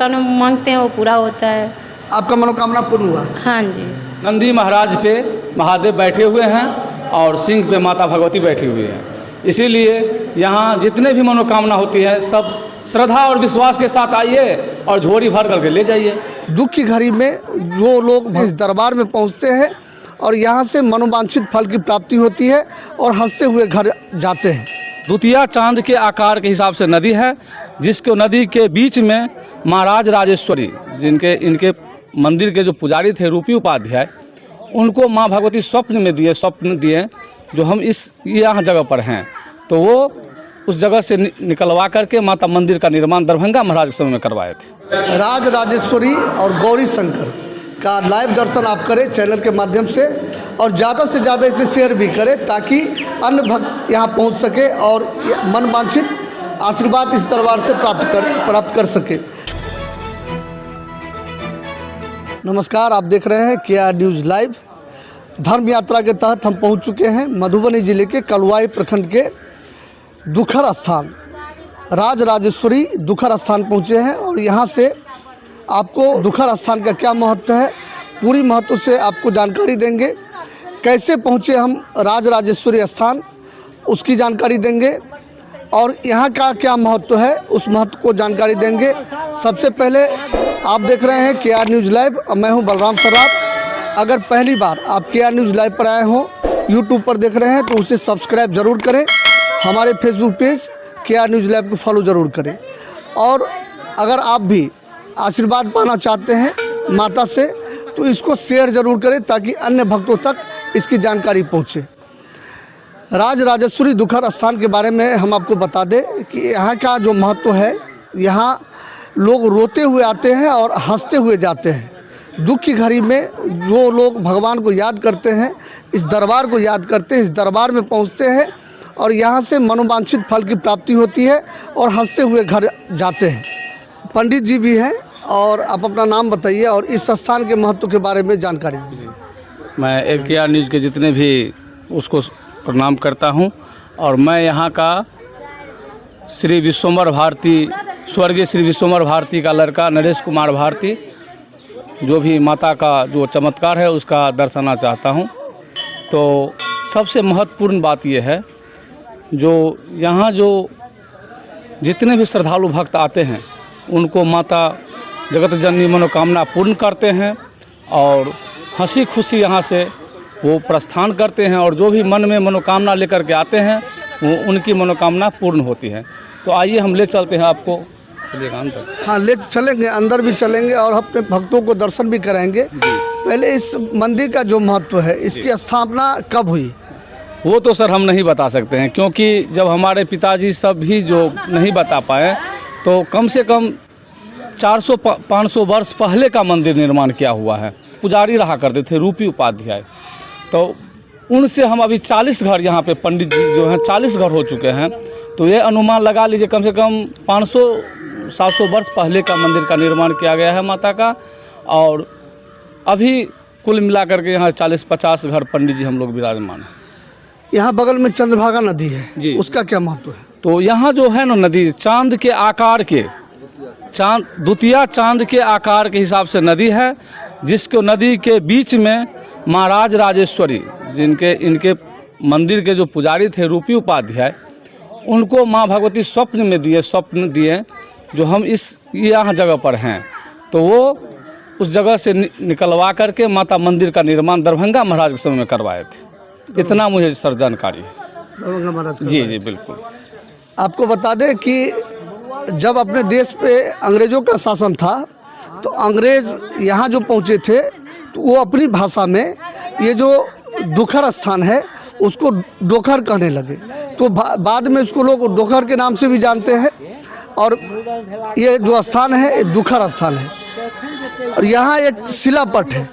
मनोकामना मांगते हैं वो पूरा होता है। आपका मनोकामना पूर्ण हुआ? हाँ जी। नंदी महाराज पे महादेव बैठे हुए हैं और सिंह पे माता भगवती बैठी हुई है, इसीलिए यहाँ जितने भी मनोकामना होती है सब श्रद्धा और विश्वास के साथ आइए और झोली भर करके ले जाइए। दुख की घड़ी में जो लोग इस दरबार में पहुँचते हैं और यहाँ से मनोवांछित फल की प्राप्ति होती है और हंसते हुए घर जाते हैं। द्वितीया चांद के आकार के हिसाब से नदी है, जिसको नदी के बीच में महाराज राजेश्वरी जिनके इनके मंदिर के जो पुजारी थे रूपी उपाध्याय, उनको माँ भगवती स्वप्न दिए जो हम इस यहाँ जगह पर हैं, तो वो उस जगह से निकलवा करके माता मंदिर का निर्माण दरभंगा महाराज के समय में करवाए थे। राज राजेश्वरी और गौरी शंकर का लाइव दर्शन आप करें चैनल के माध्यम से और ज़्यादा से ज़्यादा इसे शेयर भी करें ताकि अन्य भक्त यहाँ पहुँच सके और मनवांछित आशीर्वाद इस दरबार से प्राप्त कर सके। नमस्कार, आप देख रहे हैं KR न्यूज़ लाइव। धर्म यात्रा के तहत हम पहुँच चुके हैं मधुबनी जिले के कलवाई प्रखंड के दुखर स्थान राज राजेश्वरी दुखर स्थान पहुँचे हैं और यहाँ से आपको दुखर स्थान का क्या महत्व है पूरी महत्व से आपको जानकारी देंगे। कैसे पहुँचे हम राज राजेश्वरी स्थान उसकी जानकारी देंगे और यहाँ का क्या महत्व है उस महत्व को जानकारी देंगे। सबसे पहले आप देख रहे हैं KR न्यूज़ लाइव और मैं हूँ बलराम सराफ। अगर पहली बार आप KR न्यूज़ लाइव पर आए हों, यूट्यूब पर देख रहे हैं तो उसे सब्सक्राइब ज़रूर करें। हमारे Facebook page KR news live को फॉलो ज़रूर करें और अगर आप भी आशीर्वाद पाना चाहते हैं माता से तो इसको शेयर ज़रूर करें ताकि अन्य भक्तों तक इसकी जानकारी पहुँचे। राज राजेश्वरी दुखर स्थान के बारे में हम आपको बता दें कि यहाँ का जो महत्व है, यहाँ लोग रोते हुए आते हैं और हंसते हुए जाते हैं। दुख की घड़ी में जो लोग भगवान को याद करते हैं, इस दरबार को याद करते हैं, इस दरबार में पहुँचते हैं और यहाँ से मनोवांछित फल की प्राप्ति होती है और हंसते हुए घर जाते हैं। पंडित जी भी हैं और आप अपना नाम बताइए और इस स्थान के महत्व के बारे में जानकारी दीजिए। मैं KR न्यूज़ के जितने भी उसको प्रणाम करता हूं और मैं यहाँ का श्री विश्वम्भर भारती स्वर्गीय श्री विश्वम्भर भारती का लड़का नरेश कुमार भारती जो भी माता का जो चमत्कार है उसका दर्शाना चाहता हूं। तो सबसे महत्वपूर्ण बात यह है जो यहाँ जो जितने भी श्रद्धालु भक्त आते हैं उनको माता जगत जननी मनोकामना पूर्ण करते हैं और हंसी खुशी यहाँ से वो प्रस्थान करते हैं और जो भी मन में मनोकामना लेकर के आते हैं वो उनकी मनोकामना पूर्ण होती है। तो आइए हम ले चलते हैं आपको, चलिएगा अंदर। हाँ, ले चलेंगे, अंदर भी चलेंगे और अपने भक्तों को दर्शन भी कराएंगे। पहले इस मंदिर का जो महत्व है, इसकी स्थापना कब हुई? वो तो सर हम नहीं बता सकते हैं क्योंकि जब हमारे पिताजी सब भी जो नहीं बता पाए तो कम से कम 400-500 वर्ष पहले का मंदिर निर्माण किया हुआ है। पुजारी रहा करते थे रूपी उपाध्याय, तो उनसे हम अभी 40 घर यहाँ पे पंडित जी जो हैं 40 घर हो चुके हैं। तो ये अनुमान लगा लीजिए कम से कम 500-700 वर्ष पहले का मंदिर का निर्माण किया गया है माता का। और अभी कुल मिला करके यहाँ 40-50 घर पंडित जी हम लोग विराजमान हैं। यहाँ बगल में चंद्रभागा नदी है जी, उसका क्या महत्व है? तो यहाँ जो है ना नदी चांद के आकार के द्वितीया चांद के आकार के हिसाब से नदी है, जिसको नदी के बीच में महाराज राजेश्वरी जिनके इनके मंदिर के जो पुजारी थे रूपी उपाध्याय, उनको माँ भगवती स्वप्न दिए जो हम इस यहाँ जगह पर हैं, तो वो उस जगह से निकलवा करके माता मंदिर का निर्माण दरभंगा महाराज के समय में करवाए थे। इतना मुझे सर जानकारी है। दरभंगा महाराज? जी जी बिल्कुल। आपको बता दें कि जब अपने देश पे अंग्रेज़ों का शासन था तो अंग्रेज़ यहाँ जो पहुँचे थे तो वो अपनी भाषा में ये जो दुखर स्थान है उसको डोखर कहने लगे। तो बाद में इसको लोग डोखर के नाम से भी जानते हैं और ये जो स्थान है ये दुखर स्थान है। और यहाँ एक शिलापट है,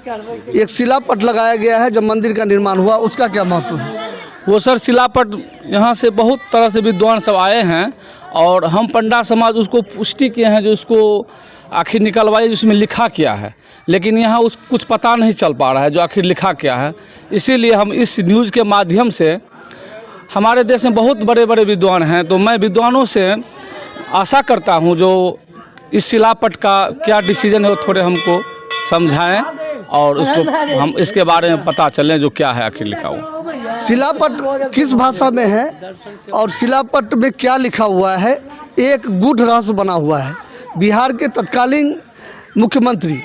एक शिलापट लगाया गया है जब मंदिर का निर्माण हुआ, उसका क्या महत्व है? वो सर शिलापट यहाँ से बहुत तरह से विद्वान सब आए हैं और हम पंडा समाज उसको पुष्टि किए हैं जो उसको आखिर निकलवाई जिसमें लिखा क्या है, लेकिन यहाँ उस कुछ पता नहीं चल पा रहा है जो आखिर लिखा क्या है। इसीलिए हम इस न्यूज़ के माध्यम से, हमारे देश में बहुत बड़े बड़े विद्वान हैं, तो मैं विद्वानों से आशा करता हूँ जो इस शिलापट का क्या डिसीजन है वो थोड़े हमको समझाएं और उसको हम इसके बारे में पता चलें जो क्या है आखिर लिखा हुआ। शिलापट किस भाषा में है और शिलापट में क्या लिखा हुआ है, एक गूढ़ रहस्य बना हुआ है। बिहार के तत्कालीन मुख्यमंत्री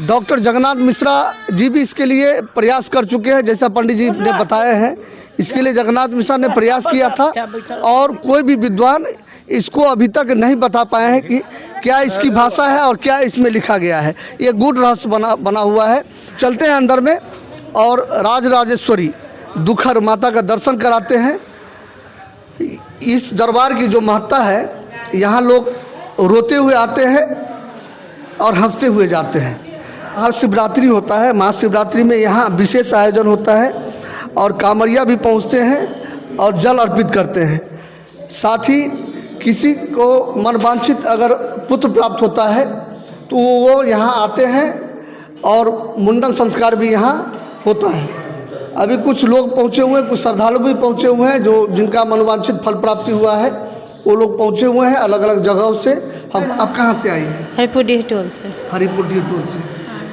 डॉक्टर जगन्नाथ मिश्रा जी भी इसके लिए प्रयास कर चुके हैं, जैसा पंडित जी ने बताया है। इसके लिए जगन्नाथ मिश्रा ने प्रयास किया था और कोई भी विद्वान इसको अभी तक नहीं बता पाए हैं कि क्या इसकी भाषा है और क्या इसमें लिखा गया है। ये गूढ़ रहस्य बना हुआ है। चलते हैं अंदर में और राजराजेश्वरी दुखहर माता का दर्शन कराते हैं। इस दरबार की जो महत्ता है, यहाँ लोग रोते हुए आते हैं और हंसते हुए जाते हैं। महाशिवरात्रि होता है, महाशिवरात्रि में यहाँ विशेष आयोजन होता है और कांवरिया भी पहुँचते हैं और जल अर्पित करते हैं। साथ ही किसी को मनवांछित अगर पुत्र प्राप्त होता है तो वो यहाँ आते हैं और मुंडन संस्कार भी यहाँ होता है। अभी कुछ लोग पहुँचे हुए हैं, कुछ श्रद्धालु भी पहुँचे हुए हैं जो जिनका मनवांछित फल प्राप्ति हुआ है, वो लोग पहुँचे हुए हैं अलग अलग जगहों से। हम आप कहाँ से आई हैं? हरिपुर डिहटोल से। हरिपुर डिहटोल से।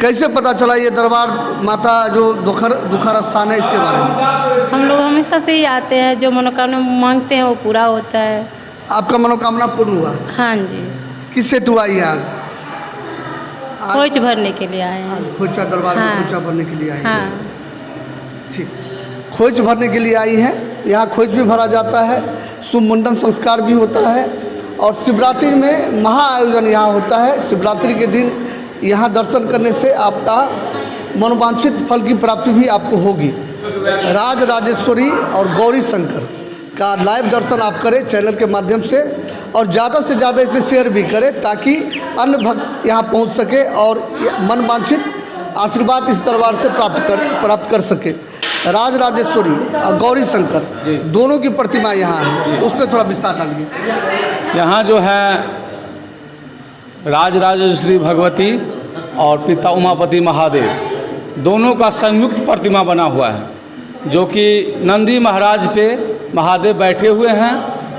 कैसे पता चला ये दरबार माता जो दुखहर स्थान है, इसके बारे में? हम लोग हमेशा से ही आते हैं, जो मनोकामना मांगते हैं वो पूरा होता है। आपका मनोकामना पूर्ण हुआ? हाँ जी। किससे तू आई है आज? खोज भरने के लिए आए हैं। खोजा दरबार में हाँ। खोजा भरने के लिए आई हाँ। है। ठीक, खोज भरने के लिए आई है। यहाँ खोज भी भरा जाता है, शुभ मुंडन संस्कार भी होता है और शिवरात्रि में महाआयोजन यहाँ होता है। शिवरात्रि के दिन यहाँ दर्शन करने से आपका मनोवांछित फल की प्राप्ति भी आपको होगी। राजराजेश्वरी और गौरी शंकर का लाइव दर्शन आप करें चैनल के माध्यम से और ज़्यादा से ज़्यादा इसे शेयर भी करें ताकि अन्य भक्त यहाँ पहुँच सके और मनवांछित आशीर्वाद इस दरबार से प्राप्त कर सके। राजराजेश्वरी और गौरी शंकर दोनों की प्रतिमा यहाँ है, उस पर थोड़ा विस्तार डालिए। यहाँ जो है राजराजेश्वरी भगवती और पिता उमापति महादेव दोनों का संयुक्त प्रतिमा बना हुआ है, जो कि नंदी महाराज पे महादेव बैठे हुए हैं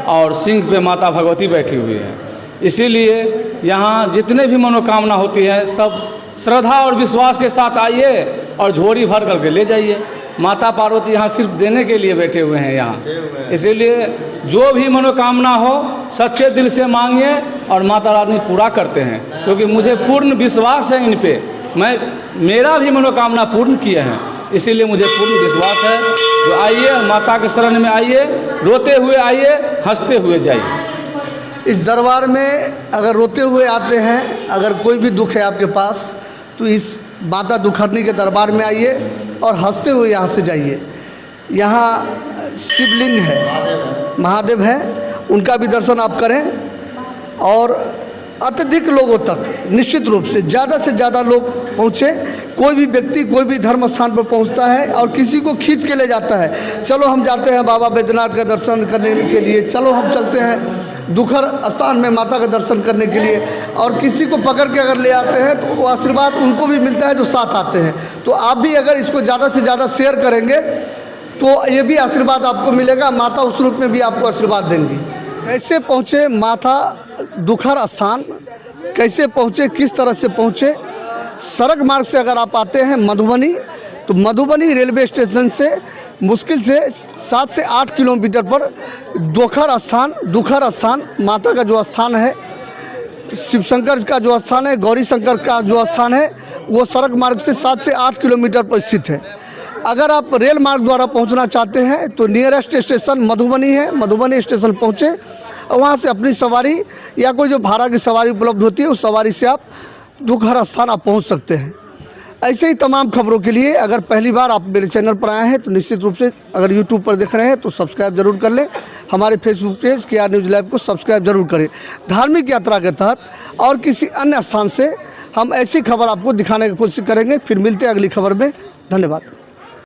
और सिंह पे माता भगवती बैठी हुई है। इसीलिए यहाँ जितने भी मनोकामना होती है सब श्रद्धा और विश्वास के साथ आइए और झोली भर करके ले जाइए। माता पार्वती यहाँ सिर्फ देने के लिए बैठे हुए हैं यहाँ। इसीलिए जो भी मनोकामना हो सच्चे दिल से मांगिए और माता रानी पूरा करते हैं, क्योंकि मुझे पूर्ण विश्वास है इन पे। मेरा भी मनोकामना पूर्ण किए हैं, इसीलिए मुझे पूर्ण विश्वास है। तो आइए माता के शरण में आइए, रोते हुए आइए, हंसते हुए जाइए। इस दरबार में अगर रोते हुए आते हैं, अगर कोई भी दुख है आपके पास, तो इस माता दुखहरनी के दरबार में आइए और हंसते हुए यहाँ से जाइए। यहाँ शिवलिंग है, महादेव है, उनका भी दर्शन आप करें और अत्यधिक लोगों तक निश्चित रूप से ज़्यादा लोग पहुँचे। कोई भी व्यक्ति कोई भी धर्म स्थान पर पहुँचता है और किसी को खींच के ले जाता है, चलो हम जाते हैं बाबा बैद्यनाथ का दर्शन करने के लिए, चलो हम चलते हैं दुखहर स्थान में माता का दर्शन करने के लिए, और किसी को पकड़ के अगर ले आते हैं तो वो आशीर्वाद उनको भी मिलता है जो साथ आते हैं। तो आप भी अगर इसको ज़्यादा से ज़्यादा शेयर करेंगे तो ये भी आशीर्वाद आपको मिलेगा, माता उस रूप में भी आपको आशीर्वाद देंगी। कैसे पहुँचे माता दुखहर स्थान, कैसे पहुँचे, किस तरह से पहुँचे? सड़क मार्ग से अगर आप आते हैं मधुबनी, तो मधुबनी रेलवे स्टेशन से मुश्किल से 7 से 8 किलोमीटर पर दुखहर स्थान माता का जो स्थान है, शिव शंकर का जो स्थान है, गौरी शंकर का जो स्थान है, वो सड़क मार्ग से 7 से 8 किलोमीटर पर स्थित है। अगर आप रेल मार्ग द्वारा पहुंचना चाहते हैं तो नियरेस्ट स्टेशन मधुबनी है, मधुबनी स्टेशन पहुंचे, वहां से अपनी सवारी या कोई जो भाड़ा की सवारी उपलब्ध होती है उस सवारी से आप दुखहर स्थान आप पहुँच सकते हैं। ऐसे ही तमाम खबरों के लिए अगर पहली बार आप मेरे चैनल पर आए हैं तो निश्चित रूप से अगर यूट्यूब पर देख रहे हैं तो सब्सक्राइब जरूर कर लें। हमारे Facebook page KR news live को सब्सक्राइब जरूर करें। धार्मिक यात्रा के तहत और किसी अन्य स्थान से हम ऐसी खबर आपको दिखाने की कोशिश करेंगे। फिर मिलते हैं अगली खबर में। धन्यवाद।